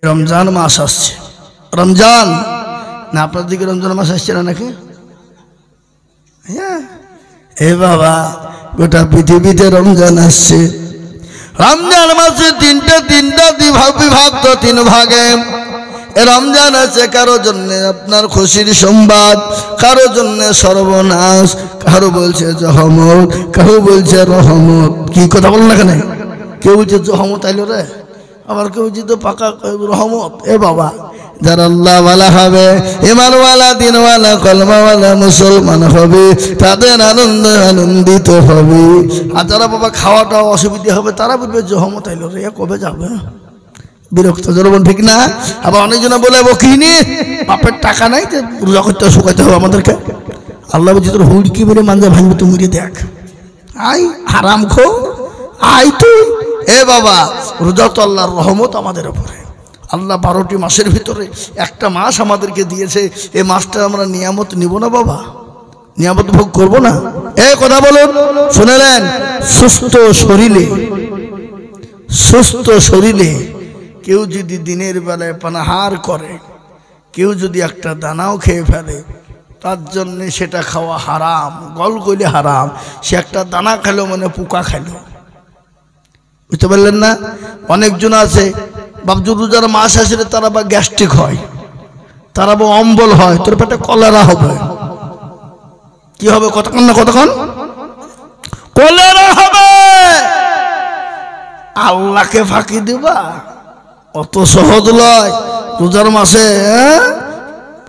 রমজান মাস আসছে। রমজান না আপনার দিকে রমজান মাস আসছে না নাকি? হ্যাঁ এ বাবা, গোটা পৃথিবীতে রমজান আসছে। রমজান মাসে তিনটা বিভক্ত, তিন ভাগে। রমজান আছে কারো জন্য আপনার খুশির সংবাদ, কারো জন্য সর্বনাশ, কারো বলছে জহমত, কারো বলছে রহমত। কি কথা বল না কেন? কেউ বলছে জহমত আইলো রে, আবার কেউ বলছে তো পাকা রহমত। এ বাবা, যারা আল্লাহওয়ালা হবে, ইমানওয়ালা, দিনওয়ালা, কলমাওয়ালা মুসলমান হবে, তাদের আনন্দিত হবে। আর যারা বাবা খাওয়াটা অসুবিধা হবে, তারা বলবে জহমত আইলো রে, কবে যাবে, বিরক্ত। জনগণ ঠিক না? আবার অনেকজনে বলে বকিনি, বাপের টাকা নাই, রোজা করতে শুকাইতে হবে আমাদেরকে। আল্লাহ বলছে তোর হুড়কি মেরে মাঞ্জা ভাঙবে, তুই মেরে দেখ, আই হারাম খো, আই তুই। এ বাবা, রোজা তো আল্লাহর রহমত আমাদের উপরে। আল্লাহ 12টি মাসের ভিতরে একটা মাস আমাদেরকে দিয়েছে। এই মাসটা আমরা নিয়ামত নিব না বাবা? নিয়ামত ভোগ করব না? এ কথা বলুন, শুনেলেন? সুস্থ শরীরে কেউ যদি দিনের বেলায় পানাহার করে, কেউ যদি একটা দানাও খেয়ে ফেলে, তার জন্য সেটা খাওয়া হারাম, গলগলি হারাম। সে একটা দানা খেলো মানে পোকা খেলো, বুঝতে পারলেন না? অনেকজন আছে বাবজু রোজার মাস আসলে তারা বা গ্যাস্ট্রিক হয়, তারা বা অম্বল হয়, তোর পেটে কলেরা হবে। কি হবে? কতক্ষণ না কতক্ষণ কলেরা হবে। আল্লাহকে ফাঁকি দিবা? অত সহজ নয়। রোজার মাসে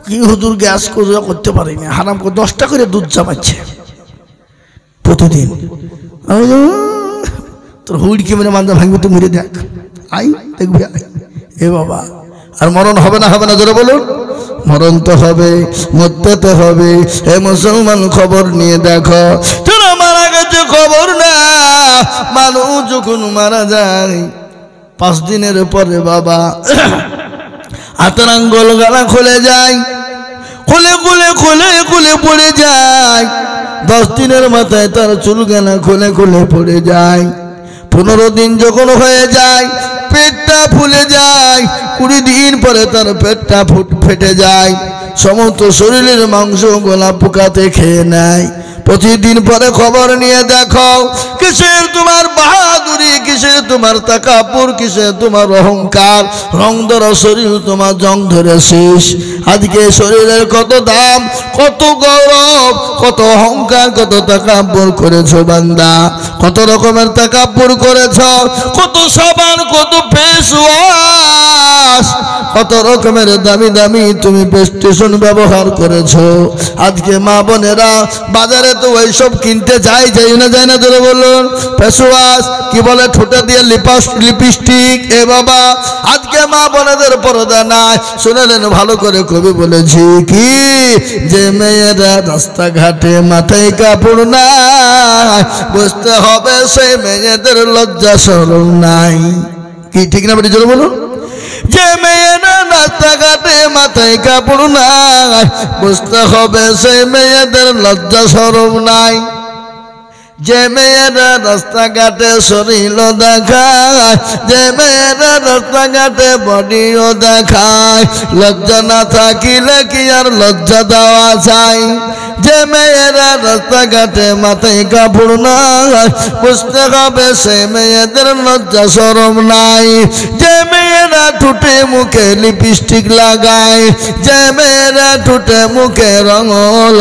কি হুজুর গ্যাস করতে পারিনি, হারাম করে 10টা করে দুধ চাপাচ্ছে প্রতিদিন। তোর হুড়কি মেরে মাঞ্জা ভাঙবে, তুই মেরে দেখ, আই দেখবি। এ বাবা, আর মরণ হবে না? হবে না? জোরে বলুন। মরণ তো হবে, মরতে তো হবে। হে মুসলমান, খবর নিয়ে দেখো, তোরা মারা গেছে খবর না। মানুষ যখন মারা যায় 5 দিনের পরে বাবা হাতের আঙ্গুল গালা খুলে যায়, খুলে খুলে খুলে খুলে পড়ে যায়। 10 দিনের মাথায় তার চুল গানা খুলে খুলে পড়ে যায়। 15 দিন যখন হয়ে যায়, পেটটা ফুলে যায়। 20 দিন পরে তার পেটটা ফেটে যায়, সমস্ত শরীরের মাংস গোলা পোকাতে খেয়ে নেয়। 25 দিন পরে খবর নিয়ে দেখো, কিসের তোমার বাহাদুরি, কিসের তোমার তাকাপুর, কিসের তোমার অহংকার। রং ধরা শরীর তোমার জং ধরে শেষ। আজকে শরীরের কত দাম, কত গৌরব, কত অহংকার, কত তাকাপুর করেছো বান্দা, কত রকমের তাকাপুর করেছ, কত সাবান, কত ফেস ওয়াশ, কত রকমের দামি দামি তুমি প্রেস্টেশন ব্যবহার করেছো। আজকে মা বোনেরা বাজারে তো ওইসব কিনতে যাই না ধরে বলুন। ফেস ওয়াশ, কি বলে ঠোঁটে দিয়ে লিপস্টিক। এ বাবা, আজকে মা বোনেদের পর্দা নাই। শুনেলেন ভালো করে, কবি বলেছি কি, যে মেয়েরা রাস্তাঘাটে মাথায় কাপড় নাই, বুঝতে হবে সেই মেয়েদের লজ্জা শরম নাই। কি ঠিক না বেটি? জোরে বলুন। যে মেয়েরা রাস্তাঘাটে মাথায় কাপড় নাই, বুঝতে হবে সেই মেয়েদের লজ্জা শরম নাই। যে মেয়েরা রাস্তাঘাটে শরীর দেখায়, যে মেয়েরা রাস্তাঘাটে বডিও দেখায়, লজ্জা না থাকিলে কি আর লজ্জা দেওয়া যায়? যে মেয়েরা রাস্তাঘাটে মাথায় কাপড় নাই, বুঝতে হবে সে মেয়েদের লজ্জা শরম নাই। যে মেয়েরা ঠোঁটে মুখে লিপস্টিক লাগায়, যে মেয়েরা ঠোঁটে মুখে রঙ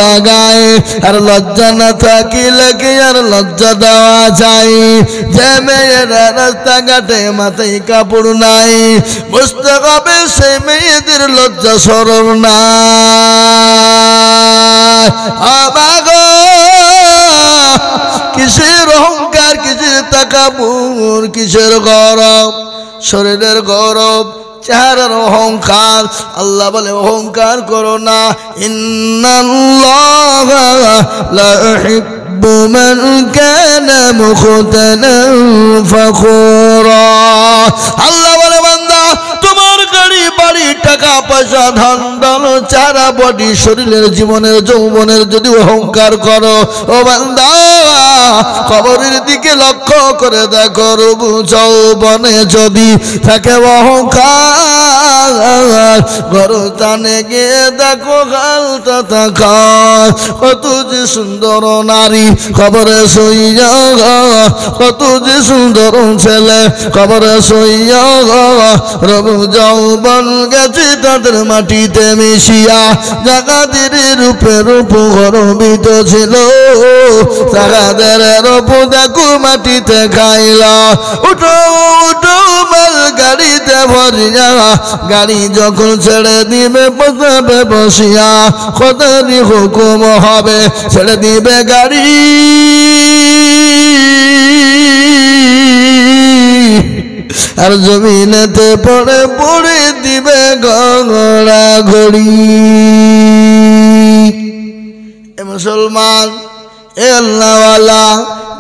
লাগায়, আর লজ্জা না থাকিলে কি আর লজ্জা দেওয়া যায়? যে মেয়েরা রাস্তাঘাটে মাথায় কাপড় নাই, বুঝতে হবে সে মেয়েদের লজ্জা শরম নাই। আমাগো কিসের অহংকার, কিসের তাকাবুর, কিসের গৌরব, শরীরের গৌরব, চেহারার অহংকার। আল্লাহ বলে অহংকার করো না। ইন্নাল্লাহা লা ইউহিব্বু মান কানা মুখতালান ফাখুরা। আল্লাহ বলে বান্দা, তোমার গাড়ি বাড়ি টাকা পয়সা ধন দল চারা বডি শরীরের জীবনের যৌবনের যদি অহংকার করো, ও বান্দা কবরের দিকে লক্ষ্য করে দেখো, রূপ যৌবনে যদি থাকে অহংকার, গরস্থানে গিয়ে দেখো হালটা তাকায় কত যে সুন্দর নারী কবরে শুইয়া, কত যে সুন্দর ছেলে কবরে শুইয়া, রব যৌবন গেছে তাদের মাটিতে মিশিয়া, জাগাতের রূপে রূপ গর্বিত ছিল, জাগাতের রূপ দেখো মাটিতে খাইলা। উঠো উঠো মাল গাড়িতে ভরিয়া, গাড়ি যখন ছেড়ে দিবে বসাবে বসিয়া, খোদারই হুকুম হবে ছেড়ে দিবে গাড়ি, আর জমিনেতে পড়ে পড়ে দিবে গড়া ঘড়ি। এ মুসলমান, এ আল্লাহওয়ালা,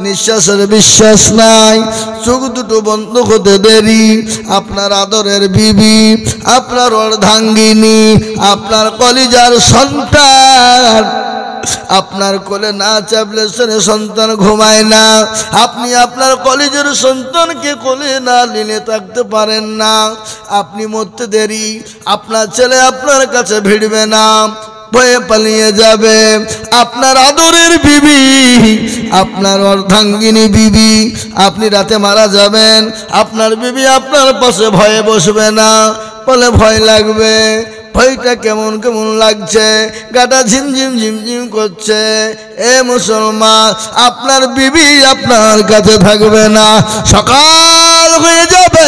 নিঃশ্বাসের বিশ্বাস নাই, চোখ দুটো বন্ধ হতে দেরি, আপনার আদরের বিবি, আপনার অর্ধাঙ্গিনী, আপনার কলিজার সন্তান আপনার কোলে না চাপলে সে সন্তান ঘুমায় না। আপনি আপনার কলেজের সন্তানকে কোলে না নিয়ে থাকতে পারেন না। আপনি মরতে দেরি, আপনার ছেলে আপনার কাছে ভিড়বে না, ভয়ে পালিয়ে যাবে। আপনার আদরের বিবি, আপনার অর্ধাঙ্গিনী বিবি, আপনি রাতে মারা যাবেন, আপনার বিবি আপনার পাশে ভয়ে বসবে না, বলে ভয় লাগবে। ভয়টা কেমন কেমন লাগছে, গাটা ঝিমঝিম ঝিমঝিম করছে। এ মুসলমান, আপনার বিবি আপনার কাছে থাকবে না, সকাল হয়ে যাবে।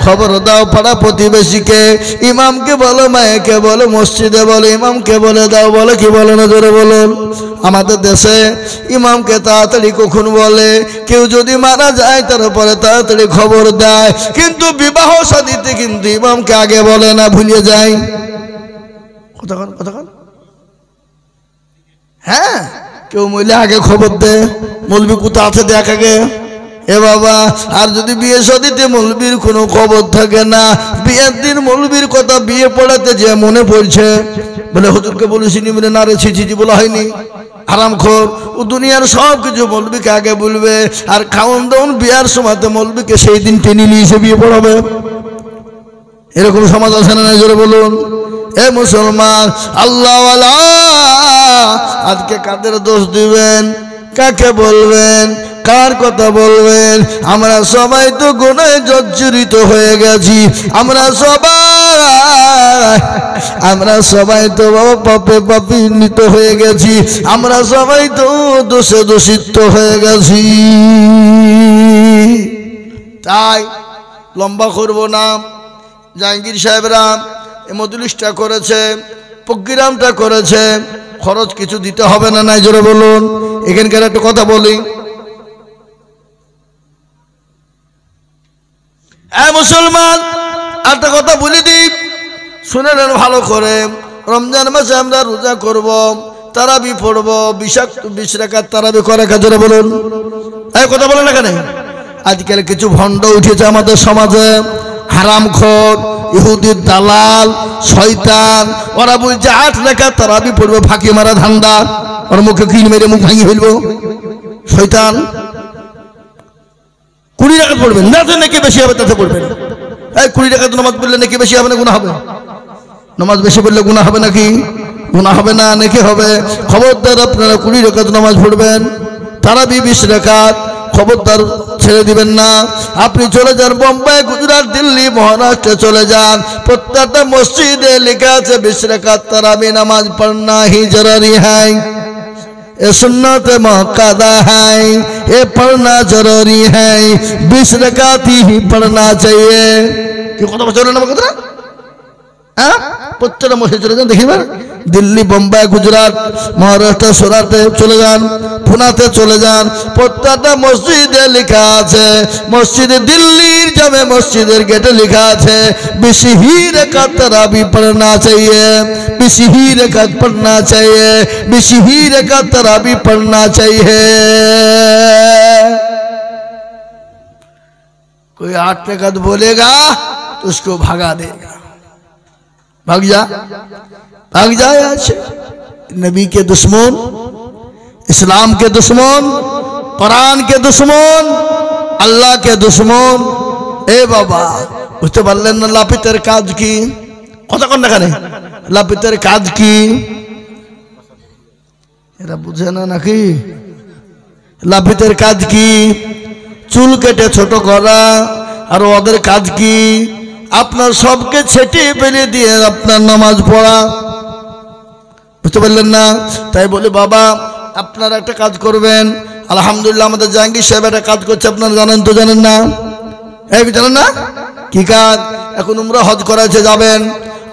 খবর দাও পাড়া প্রতিবেশীকে, ইমামকে বলো, মায়েকে বলো, মসজিদে বলো, ইমামকে বলে দাও। বলে কি বলে না, জোরে বলুন। আমাদের দেশে ইমামকে তাড়াতাড়ি কখন বলে, কেউ যদি মারা যায় তারপরে তাড়াতাড়ি খবর দেয়, কিন্তু বিবাহ শাদীতে কিন্তু ইমামকে আগে বলে না, ভুলিয়ে যায়। কতক্ষণ কতক্ষণ, হ্যাঁ, কেউ মহিলা আগে খবর দেয়, মৌলবি কোথা আছে দেখ আগে। এ বাবা, আর যদি বিয়ে শাদীতে মৌলবীর কোনো খবর থাকে না, বিয়ের দিন মৌলবীর কথা বিয়ে পড়াতে যে মনে পড়ছে, বলে হুজুরকে বলেছিনি, বলে না রে ছিছি বলা হয়নি, হারামখোর। ও দুনিয়ার সব কিছু মৌলবীকে আগে বলবে, আর খাওন দাওন বিয়ার সময়তে মৌলবীকে সেই দিন টেনে নিয়ে এসে বিয়ে পড়াবে। এরকম সমাজ আছে না, জোরে বলুন। এ মুসলমান, আল্লাহওয়ালা, আজকে কাদের দোষ দিবেন, কাকে বলবেন, কার কথা বলবেন? আমরা সবাই তো গুনাহে জর্জরিত হয়ে গেছি, আমরা সবাই তো পাপে পাপিত হয়ে গেছি, আমরা সবাই তো দোষে দোষিত হয়ে গেছি। তাই লম্বা করব না, জাহাঙ্গীর সাহেবরা এই মজলিসটা করেছে, প্রোগ্রামটা করেছে, খরচ কিছু দিতে হবে না, নাই জোরে বলুন। এখানকার একটা কথা বলি, মুসলমান, একটা কথা বলে দিই, শুনে নেন ভালো করে। রমজান মাসে আমরা রোজা করব, তারাবি পড়ব, 20 রাকাত তারাবি করে, জোরে বলুন। এই কথা বলেন না কেন? আজকাল কিছু ভণ্ড উঠেছে আমাদের সমাজে, হারামখোর, ইহুদির দালাল, শয়তান। ওরা বলছে 8 রাকাত তারাবি পড়বে, ফাঁকি মারা ধান্দা, ওর মুখে কিল মেরে মুখ ভাঙিয়ে ফেলবো। শয়তান। 20 রাকাত পড়বেন, না তো নাকি বেশি হবে তাতে পড়বেন। এই 20 রাকাত নামাজ পড়লে নাকি বেশি হবে না গুনাহ হবে? নামাজ বেশি পড়লে গুনাহ হবে নাকি? গুনাহ হবে না, নাকি হবে? খবরদার আপনারা 20 রাকাত নামাজ পড়বেন, তারাবি 20 রাকাত, খবরদার ছেড়ে দিবেন না। আপনি চলে যান বোম্বাই, গুজরাট, দিল্লি, মহারাষ্ট্রে চলে যান, প্রত্যেকটা মসজিদে লেখা আছে 20 রাকাত তারাবি নামাজ পড়না হি জরুরি হ্যায়, ये सुन्नत मुअक्कदा है, ये पढ़ना जरूरी है, 20 रकात ही पढ़ना चाहिए। ये कत बचल ना कत ना, हाँ, प्रत्येक मस्जिद चले जान, देखिए दिल्ली, बम्बई, गुजरात, महाराष्ट्र, सूरते चले जान, पुनाते चले जान, प्रत्येकটা মসজিদে লেখা আছে, মসজিদে দিল্লির জামে মসজিদের গেটে লেখা আছে 20 ही रकात तरावी पढ़ना चाहिए, 20 ही रकात पढ़ना चाहिए, 20 ही रकात तरावी पढ़ना चाहिए। कोई 8 रकात बोलेगा तो उसको भगा देगा, भाग जा, भाग जाए। आज नबी के दुश्मन, इस्लाम के दुश्मन, कुरान के दुश्मन, अल्लाह के दुश्मन। ए बाबा, বুঝতে পারলেন না লাপিতের কাজ কি? কথা কন না কেন? লাপিতের কাজ কি এরা বুঝে না নাকি? লাপিতের কাজ কি? চুল কেটে ছোট করা। আর ওদের কাজ কি? আপনার সবকে ছেটিয়ে ফেলে দিয়ে আপনার নামাজ পড়া। বুঝতে পারলেন না? তাই বলে বাবা আপনারা একটা কাজ করবেন। আলহামদুলিল্লাহ আমাদের জাহাঙ্গীর সাহেব একটা কাজ করছে, আপনারা জানেন তো? জানেন না? এই জানেন না কি কাজ? এখন উমরা হজ করাইছে যাবেন।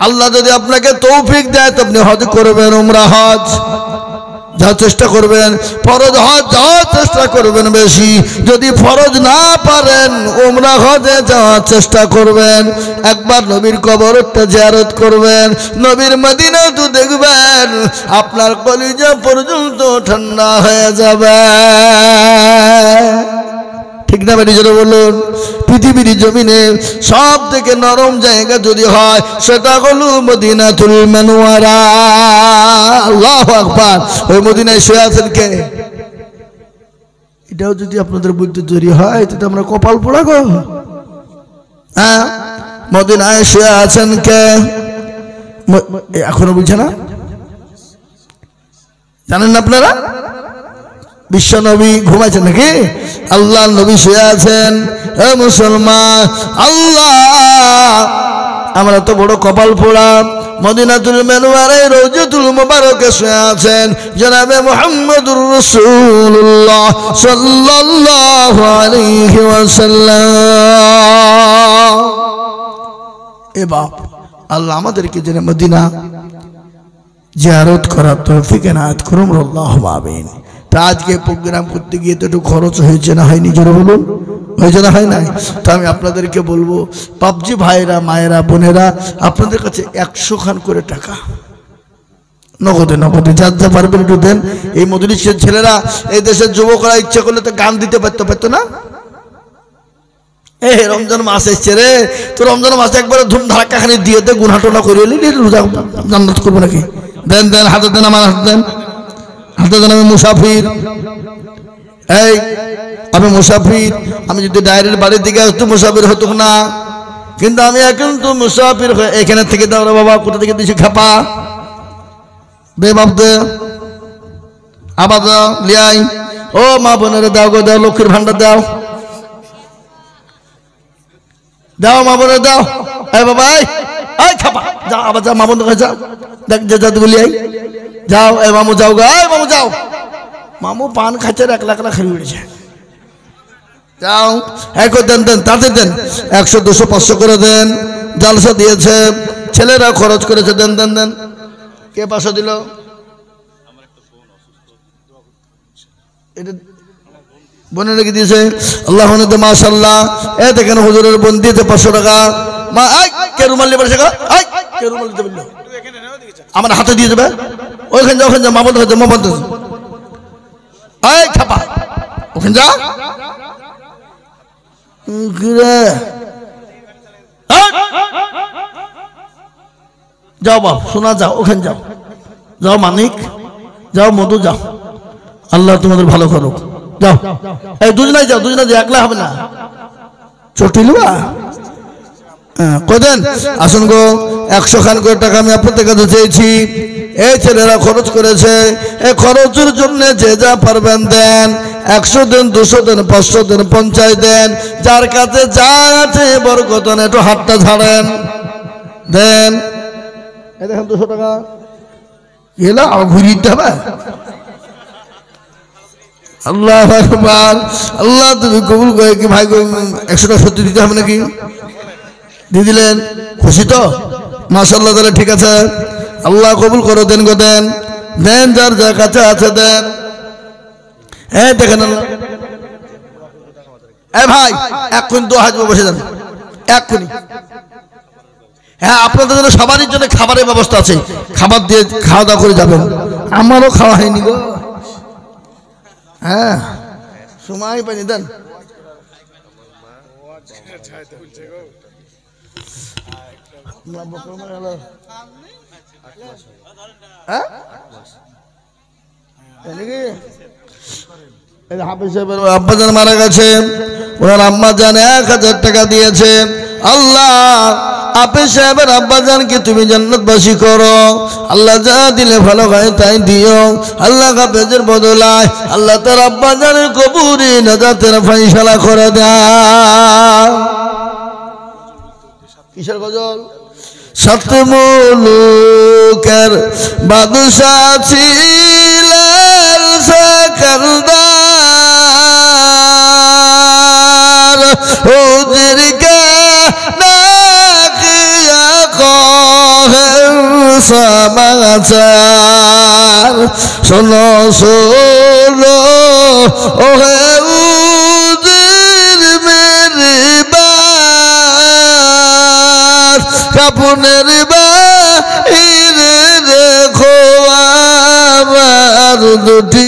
আল্লাহ যদি আপনাকে তৌফিক দেয় তো আপনি হজ করবেন, উমরা হজ যাওয়ার চেষ্টা করবেন, ফরজ হজ যাওয়ার চেষ্টা করবেন বেশি। যদি ফরজ না পারেন উমরা হজে যাওয়ার চেষ্টা করবেন। একবার নবীর কবরটা জিয়ারত করবেন, নবীর মদিনা তো দেখবেন, আপনার কলিজা পর্যন্ত ঠান্ডা হয়ে যাবে। ঠিক না বেটি? জোরে বলুন। পৃথিবীর জমিনে সব থেকে নরম জায়গা যদি হয় সেটা হলো মদিনাতুল মুনাওয়ারা। আল্লাহু আকবার। ওই মদিনায় শুয়ে আছেন কে? এটাও যদি আপনাদের বুদ্ধি তৈরি হয় তো আমরা কপাল পোড়া গো। হ্যাঁ, মদিনায় শুয়ে আছেন কে? এখনো বুঝছে না? জানেন না আপনারা? বিশ্ব নবী ঘুমাইছেন নাকি? আল্লাহ নবী শুয়ে আছেন। হে মুসলমান, আল্লাহ আমরা তো বড় কপাল পোড়া। মদিনাতুল মুনাওয়ারায় রওজাতুল মুবারকে শুয়ে আছেন জনাবে মুহাম্মদুর রাসূলুল্লাহ সাল্লাল্লাহু আলাইহি ওয়াসাল্লাম। এ বাপ, আল্লাহ আমাদেরকে যেন মদিনা জিয়ারত করার তৌফিক এনায়েত করুন। আল্লাহুম্মা আমিন। তা আজকে প্রোগ্রাম করতে গিয়ে তো একটু খরচ হয়েছে না হয়নি? জোরে বলুন। হয়েছে না হয় নাই? তো আমি আপনাদেরকে বলবো, পাবজি ভাইরা, মায়েরা, বোনেরা, আপনাদের কাছে 100 খান করে টাকা নগদে নগদে যার যা পারবেন একটু দেন। এই মজলিসের ছেলেরা, এই দেশের যুবকরা ইচ্ছে করলে তো গান দিতে পারতো না? এই রমজান মাস এসছে রে, তো রমজান মাসে একবারে ধুম ধাক্কা খানি দিয়ে দে, গুনাটোনা করে রোজা জান্নাত করবো নাকি? দেন দেন, হাতে দেন, আমার হাতে দেন, হাতে দেন। আমি মুসাফির, এই আমি মুসাফির। আমি যদি ডাইরেক্ট বাড়ির দিকে আসতো মুসাফির হতো না, কিন্তু আমি এখন তো মুসাফির হয়ে এখানে থেকে দাও রে বাবা। কোথা থেকে দিছি খাপা দে বাপ দে, আবার দাও লিয়াই। ও মা বোনেরা দাও গো, দাও, লক্ষ্মীর ভান্ডার দাও, দাও মা বোনেরা দাও। এই বাবা, এই খাপা যাও, আবার যাও মা বোন যাও, দেখ যা বলি আই যাও। এই মামু যাও গা, এই মামু যাও। মামু পান খাচ্ছে, 1 লাখ খেয়ে উঠেছে। যাও, এক দেন দেন, তাতে দেন, 100 200 500 করে দেন। জালসা দিয়েছে, ছেলেরা খরচ করেছে, দেন দেন দেন। কে 500 দিল? এটা বোনের রেখে দিয়েছে। আল্লাহ মাশাআল্লাহ। এ দেখেন হুজুরের বোন দিয়েছে 500 টাকা। মা কে রুমাল নিয়ে বসে গা, কে রুমাল দিতে বললো? আমার হাতে দিয়ে দেবে। ওইখানে যাও, ওখানে যাও, মা বন্ধ হয়েছে, মা বন্ধ হয়েছে। এই খাপা ওখানে যা। যাও বাপ, শোনা যাও, ওখানে যাও, যাও মানিক, যাও মধু, যাও। আল্লাহ তোমাদের ভালো করো, যাও। এই দুজনাই যাও, দুজনাই যাও, একলা হবে না। চটিলুয়া কদেন আসুন গো। 100 খান করে টাকা আমি আপনাদের কাছে চেয়েছি। এই ছেলেরা খরচ করেছে, এই খরচের জন্য যে যা পারবেন দেন। 100 দেন, 200 দেন, 500 দেন, 50 দেন। যার কাছে যা আছে বরকত একটু হাতটা ঝাড়েন, দেন। এই দেখেন 200 টাকা এলা ঘুরিয়ে দিতে হবে। আল্লাহু আকবার। আল্লাহ তুমি কবুল করে কি ভাই, 100 টাকা সত্যি দিতে হবে নাকি? দিয়ে দিলেন, খুশি তো? মাশাআল্লাহ, তাহলে ঠিক আছে। আল্লাহ কবুল করো, দেন গো, দেন দেন, যার যার কাছে আছে দেন। হ্যাঁ দেখেন আল্লাহ। ভাই এক্ষুনি 2000 বসে যান, এক্ষুনি। হ্যাঁ, আপনাদের জন্য সবারই জন্য খাবারের ব্যবস্থা আছে, খাবার দিয়ে খাওয়া দাওয়া করে যাবেন। আমারও খাওয়া হয়নি গো। হ্যাঁ, সময় পাইনি, দেন। আব্বাজান মারা গেছে, ওনার আম্মা জান 1000 টাকা দিয়েছে। আল্লাহ আপে সাহেবের আব্বাজানকে তুমি জান্নাতবাসী করো আল্লাহ যা দিলে ভালো হয় তাই দিও আল্লাহ হাফেজের বদলায় আল্লাহ তার আব্বাজানের কবরে নাজাতের ফয়সালা করে দাও কিসের গজল সাত মুলুকের বাদশা ছিলেন সিকান্দার হুজুরকে ডাকিয়া কহেন সমাচার শোনো শোনো ওহে হুজুর মেরে কাপুনের বাহিরে রেখো আমার দুটি